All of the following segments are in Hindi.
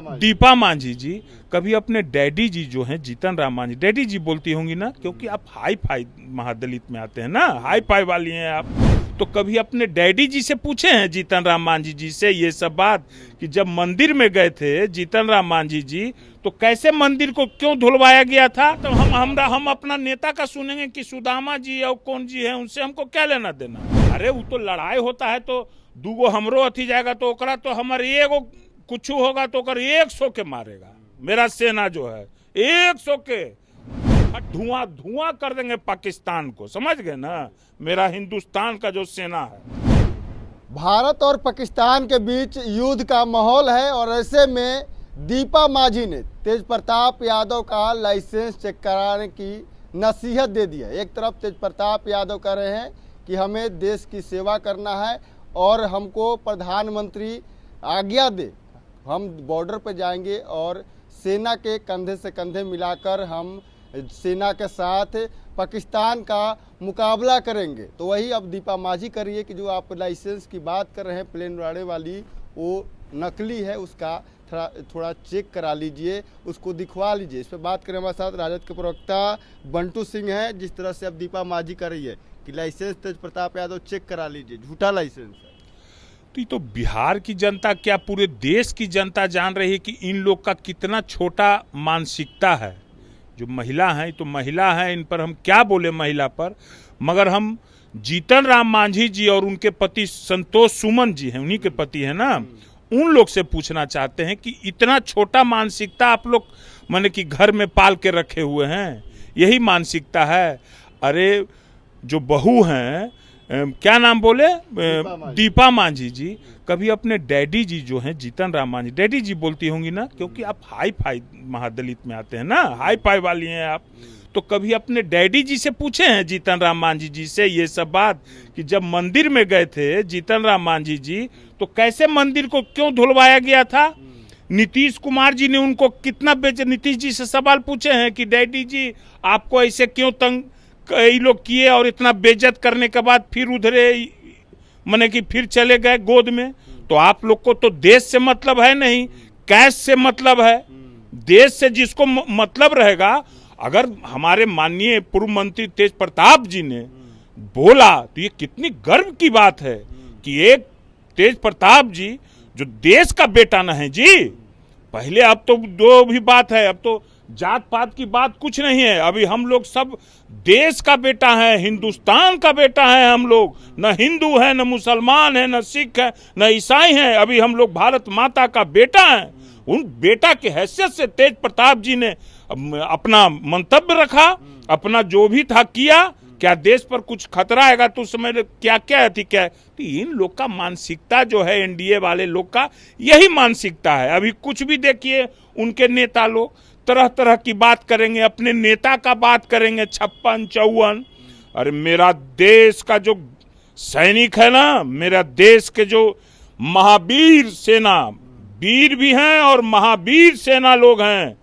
दीपा मांझी जी कभी अपने डैडी जी जो हैं जीतन राम मांझी, डैडी जी बोलती होंगी ना, क्योंकि आप हाई फाई महादलित में आते हैं ना, हाई फाई वाली हैं आप, तो कभी अपने डैडी जी से पूछे हैं जीतन राम मांझी जी से ये सब बात कि जब मंदिर में गए थे जीतन राम मांझी जी तो कैसे मंदिर को क्यों धुलवाया गया था? तो हम अपना नेता का सुनेंगे कि सुदामा जी और कौन जी है, उनसे हमको क्या लेना देना? अरे वो तो लड़ाई होता है तो दूगो हमरो अथी जाएगा तो ओकरा तो हमारे एगो कुछ होगा तो कर 100 के मारेगा। मेरा सेना जो है 100 के धुआं धुआं कर देंगे पाकिस्तान को, समझ गए ना? मेरा हिंदुस्तान का जो सेना है। भारत और पाकिस्तान के बीच युद्ध का माहौल है और ऐसे में दीपा मांझी ने तेज प्रताप यादव का लाइसेंस चेक कराने की नसीहत दे दी है। एक तरफ तेज प्रताप यादव कह रहे हैं कि हमें देश की सेवा करना है और हमको प्रधानमंत्री आज्ञा दे, हम बॉर्डर पर जाएंगे और सेना के कंधे से कंधे मिलाकर हम सेना के साथ पाकिस्तान का मुकाबला करेंगे। तो वही अब दीपा मांझी करिए कि जो आप लाइसेंस की बात कर रहे हैं प्लेन उड़ाने वाली, वो नकली है, उसका थोड़ा चेक करा लीजिए, उसको दिखवा लीजिए। इस पर बात करें हमारे साथ राजद के प्रवक्ता बंटू सिंह हैं। जिस तरह से अब दीपा मांझी कर रही है कि लाइसेंस तेज प्रताप यादव चेक करा लीजिए, झूठा लाइसेंस है, तो ये तो बिहार की जनता क्या पूरे देश की जनता जान रही है कि इन लोग का कितना छोटा मानसिकता है। जो महिला हैं तो महिला हैं, इन पर हम क्या बोले महिला पर, मगर हम जीतन राम मांझी जी और उनके पति संतोष सुमन जी हैं, उन्हीं के पति हैं ना, उन लोग से पूछना चाहते हैं कि इतना छोटा मानसिकता आप लोग माने कि घर में पाल के रखे हुए हैं, यही मानसिकता है। अरे जो बहू हैं क्या नाम बोले, दीपा मांझी जी कभी अपने डैडी जी जो हैं जीतन राम मांझी, डैडी जी बोलती होंगी ना, क्योंकि आप हाई फाई महादलित में आते हैं ना, हाई फाई वाली हैं आप, तो कभी अपने डैडी जी से पूछे हैं जीतन राम मांझी जी से ये सब बात कि जब मंदिर में गए थे जीतन राम मांझी जी तो कैसे मंदिर को क्यों धुलवाया गया था? नीतीश कुमार जी ने उनको कितना नीतीश जी से सवाल पूछे हैं कि डैडी जी आपको ऐसे क्यों तंग कई लोग किए और इतना बेइज्जत करने के बाद फिर उधरे माने कि फिर चले गए गोद में? तो आप लोग को तो देश से मतलब है नहीं, कैश से मतलब है। देश से जिसको मतलब रहेगा, अगर हमारे माननीय पूर्व मंत्री तेज प्रताप जी ने बोला तो ये कितनी गर्व की बात है कि एक तेज प्रताप जी जो देश का बेटा न है जी। पहले अब तो दो भी बात है, अब तो जात पात की बात कुछ नहीं है, अभी हम लोग सब देश का बेटा है, हिंदुस्तान का बेटा है हम लोग, न हिंदू है, न मुसलमान है, न सिख है, न ईसाई है, अभी हम लोग भारत माता का बेटा है। उन बेटा की हैसियत से तेज प्रताप जी ने अपना मंतव्य रखा, अपना जो भी था किया। क्या देश पर कुछ खतरा आएगा तो उस समय क्या क्या थी क्या? तो इन लोग का मानसिकता जो है, एनडीए वाले लोग का यही मानसिकता है। अभी कुछ भी देखिए उनके नेता लोग तरह तरह की बात करेंगे, अपने नेता का बात करेंगे 56 54। अरे मेरा देश का जो सैनिक है ना, मेरा देश के जो महावीर सेना, वीर भी हैं और महावीर सेना लोग हैं,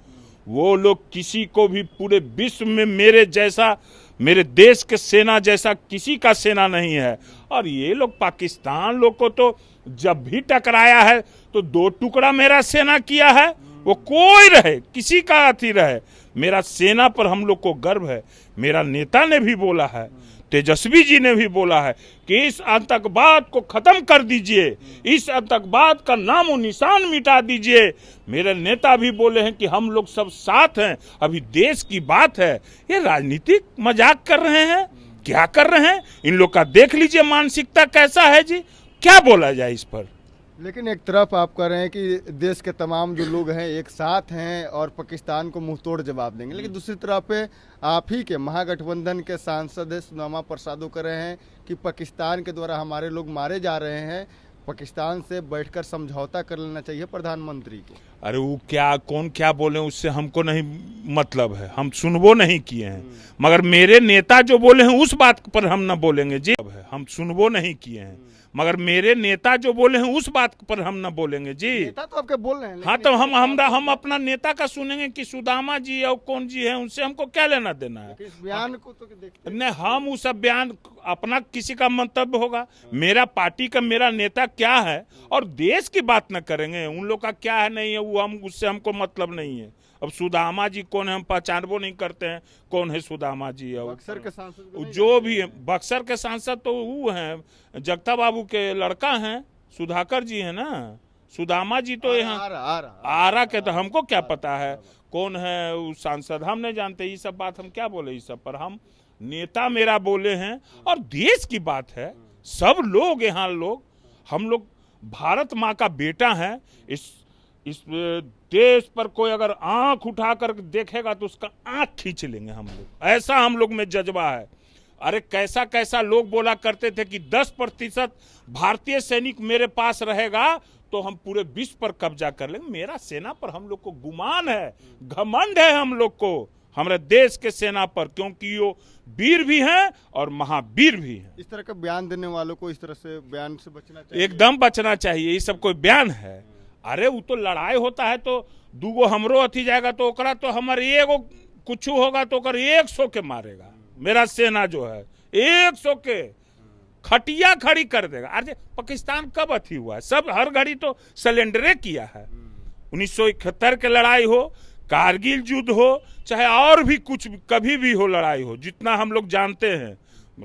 वो लोग किसी को भी पूरे विश्व में मेरे जैसा, मेरे देश के सेना जैसा किसी का सेना नहीं है। और ये लोग पाकिस्तान लोग को तो जब भी टकराया है तो 2 टुकड़ा मेरा सेना किया है। वो कोई रहे, किसी का अथी रहे, मेरा सेना पर हम लोग को गर्व है। मेरा नेता ने भी बोला है, तेजस्वी जी ने भी बोला है कि इस आतंकवाद को खत्म कर दीजिए, इस आतंकवाद का नामो निशान मिटा दीजिए। मेरे नेता भी बोले हैं कि हम लोग सब साथ हैं। अभी देश की बात है, ये राजनीतिक मजाक कर रहे हैं, क्या कर रहे हैं? इन लोग का देख लीजिए मानसिकता कैसा है जी, क्या बोला जाए इस पर। लेकिन एक तरफ आप कह रहे हैं कि देश के तमाम जो लोग हैं एक साथ हैं और पाकिस्तान को मुंहतोड़ जवाब देंगे, लेकिन दूसरी तरफ पे आप ही के महागठबंधन के सांसद सुदामा प्रसाद कह रहे हैं कि पाकिस्तान के द्वारा हमारे लोग मारे जा रहे हैं, पाकिस्तान से बैठकर समझौता कर लेना चाहिए प्रधानमंत्री को। अरे वो क्या, कौन क्या बोले उससे हमको नहीं मतलब है, हम सुनबो नहीं किए हैं, मगर मेरे नेता जो बोले हैं उस बात पर हम न बोलेंगे जी। हम सुनबो नहीं किए हैं, मगर मेरे नेता जो बोले हैं उस बात पर हम न बोलेंगे जी। नेता तो आपके बोल रहे हैं, हाँ तो हम अपना नेता का सुनेंगे कि सुदामा जी और कौन जी है, उनसे हमको क्या लेना देना है? इस बयान को तो देखते नहीं, हम उस बयान अपना किसी का मंतव्य होगा, मेरा पार्टी का मेरा नेता क्या है और देश की बात न करेंगे, उन लोग का क्या है नहीं है वो हम उससे हमको मतलब नहीं है। अब सुदामा जी कौन है हम पहचानबो नहीं करते हैं कौन है सुदामा जी। और बक्सर के सांसद को नहीं जो जानते भी है हैं? बक्सर के सांसद तो वो हैं जगता बाबू के लड़का हैं, सुधाकर जी है ना। सुदामा जी तो यहाँ आरा के, तो हमको क्या पता है कौन है वो सांसद, हम नहीं जानते। ये सब बात हम क्या बोले, इस सब पर हम नेता मेरा बोले हैं। और देश की बात है, सब लोग यहाँ लोग, हम लोग भारत माँ का बेटा है। इस देश पर कोई अगर आंख उठाकर देखेगा तो उसका आंख खींच लेंगे हम लोग, ऐसा हम लोग में जज्बा है। अरे कैसा कैसा लोग बोला करते थे कि 10% भारतीय सैनिक मेरे पास रहेगा तो हम पूरे विश्व पर कब्जा कर लेंगे। मेरा सेना पर हम लोग को गुमान है, घमंड है हम लोग को हमारे देश के सेना पर, क्योंकि वो वीर भी हैं और महावीर भी हैं। इस तरह का बयान देने वालों को इस तरह से बयान से बचना चाहिए, एकदम बचना चाहिए। ये सब कोई बयान है? अरे वो तो लड़ाई होता है तो दूगो हमरो अथी जाएगा तो ओकरा तो हमारे एगो कुछ होगा तो ओकर 100 के मारेगा। मेरा सेना जो है 100 के खटिया खड़ी कर देगा। अरे पाकिस्तान कब अथी हुआ है? सब हर घड़ी तो सिलेंडरे किया है। 1971 के लड़ाई हो, कारगिल युद्ध हो, चाहे और भी कुछ कभी भी हो लड़ाई हो, जितना हम लोग जानते हैं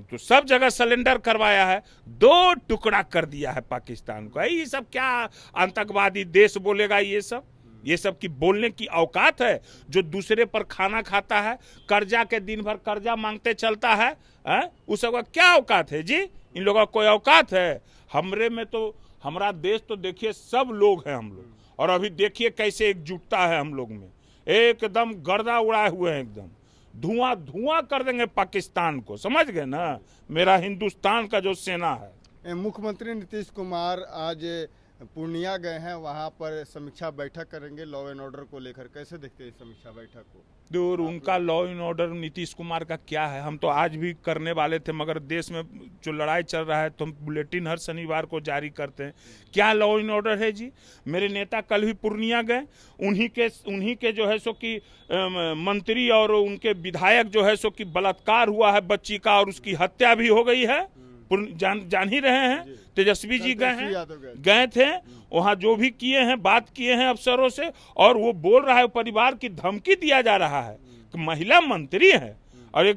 तो सब जगह सिलेंडर करवाया है, 2 टुकड़ा कर दिया है पाकिस्तान को। ये सब क्या आतंकवादी देश बोलेगा? ये सब की बोलने की औकात है? जो दूसरे पर खाना खाता है, कर्जा के दिन भर कर्जा मांगते चलता है, उस सब का क्या औकात है जी? इन लोगों का कोई औकात है? हमरे में तो हमारा देश तो देखिए सब लोग हैं हम लोग, और अभी देखिए कैसे एकजुटता है हम लोग में, एकदम गर्दा उड़ाए हुए हैं, एकदम धुआं धुआं कर देंगे पाकिस्तान को, समझ गए ना? मेरा हिंदुस्तान का जो सेना है। मुख्यमंत्री नीतीश कुमार आज पूर्णिया गए हैं, वहां पर समीक्षा बैठक करेंगे लॉ एंड ऑर्डर को लेकर। कैसे देखते हैं इस समीक्षा बैठक को? दूर उनका law and order Nitish Kumar का क्या है? हम तो आज भी करने वाले थे, मगर देश में जो लड़ाई चल रहा है तो हम बुलेटिन हर शनिवार को जारी करते हैं। क्या लॉ एंड ऑर्डर है जी? मेरे नेता कल भी पूर्णिया गए, उन्हीं के जो है सो कि मंत्री और उनके विधायक जो है सो कि बलात्कार हुआ है बच्ची का, और उसकी हत्या भी हो गई है। जान ही रहे हैं, तेजस्वी जी गए थे वहां, जो भी किए हैं बात किए हैं अफसरों से, और वो बोल रहा है परिवार की धमकी दिया जा रहा है कि महिला मंत्री है और एक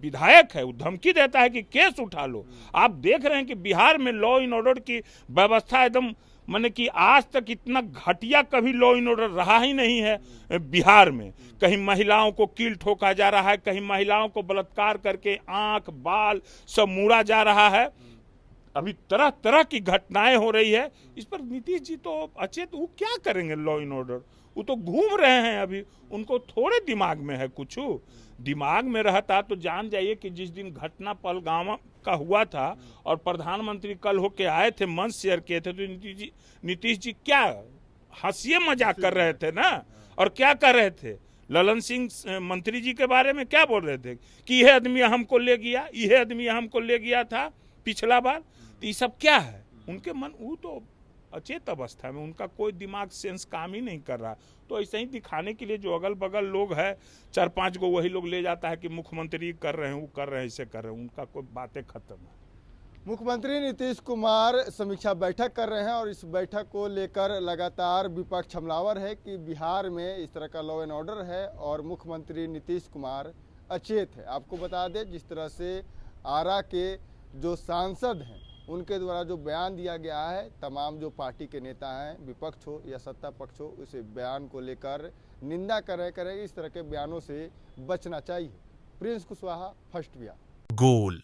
विधायक है, वो धमकी देता है कि केस उठा लो। आप देख रहे हैं कि बिहार में लॉ एंड ऑर्डर की व्यवस्था एकदम, माने कि आज तक इतना घटिया कभी लॉ एंड ऑर्डर रहा ही नहीं है बिहार में। कहीं महिलाओं को कील ठोका जा रहा है, कहीं महिलाओं को बलात्कार करके आंख बाल सब मूड़ा जा रहा है। अभी तरह तरह की घटनाएं हो रही है। इस पर नीतीश जी तो अचेत, वो क्या करेंगे लॉ एंड ऑर्डर? वो तो घूम रहे हैं अभी, उनको थोड़े दिमाग में है कुछ। दिमाग में रहता तो जान जाइए कि जिस दिन घटना पहलगाम का हुआ था और प्रधानमंत्री कल होके आए थे, मंच शेयर किए थे, तो नीतीश जी क्या हंसिए मजाक कर रहे थे ना? और क्या कर रहे थे? ललन सिंह मंत्री जी के बारे में क्या बोल रहे थे कि यह आदमी हमको ले गया, यह आदमी हमको ले गया था पिछला बार। तो ये सब क्या है? उनके मन, वो तो अचेत अवस्था में, उनका कोई दिमाग सेंस काम ही नहीं कर रहा। तो ऐसे ही दिखाने के लिए जो अगल बगल लोग हैं 4-5 गो, वही लोग ले जाता है कि मुख्यमंत्री कर रहे हैं, वो कर रहे हैं, ऐसे कर रहे हैं। उनका कोई बातें खत्म है। मुख्यमंत्री नीतीश कुमार समीक्षा बैठक कर रहे हैं और इस बैठक को लेकर लगातार विपक्ष हमलावर है कि बिहार में इस तरह का लॉ एंड ऑर्डर है और मुख्यमंत्री नीतीश कुमार अचेत है। आपको बता दें जिस तरह से आरा के जो सांसद हैं उनके द्वारा जो बयान दिया गया है, तमाम जो पार्टी के नेता हैं, विपक्ष हो या सत्ता पक्ष हो, उस बयान को लेकर निंदा करें। इस तरह के बयानों से बचना चाहिए। Prince Kushwaha, first Bihar. गोल,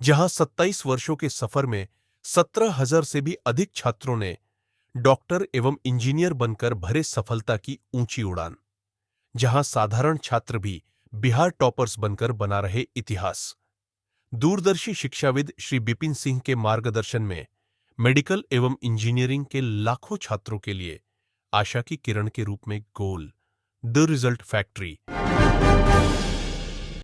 जहां 27 वर्षों के सफर में 17,000 से भी अधिक छात्रों ने डॉक्टर एवं इंजीनियर बनकर भरे सफलता की ऊंची उड़ान, जहां साधारण छात्र भी बिहार टॉपर्स बनकर बना रहे इतिहास। दूरदर्शी शिक्षाविद श्री बिपिन सिंह के मार्गदर्शन में मेडिकल एवं इंजीनियरिंग के लाखों छात्रों के लिए आशा की किरण के रूप में गोल, द रिजल्ट फैक्ट्री।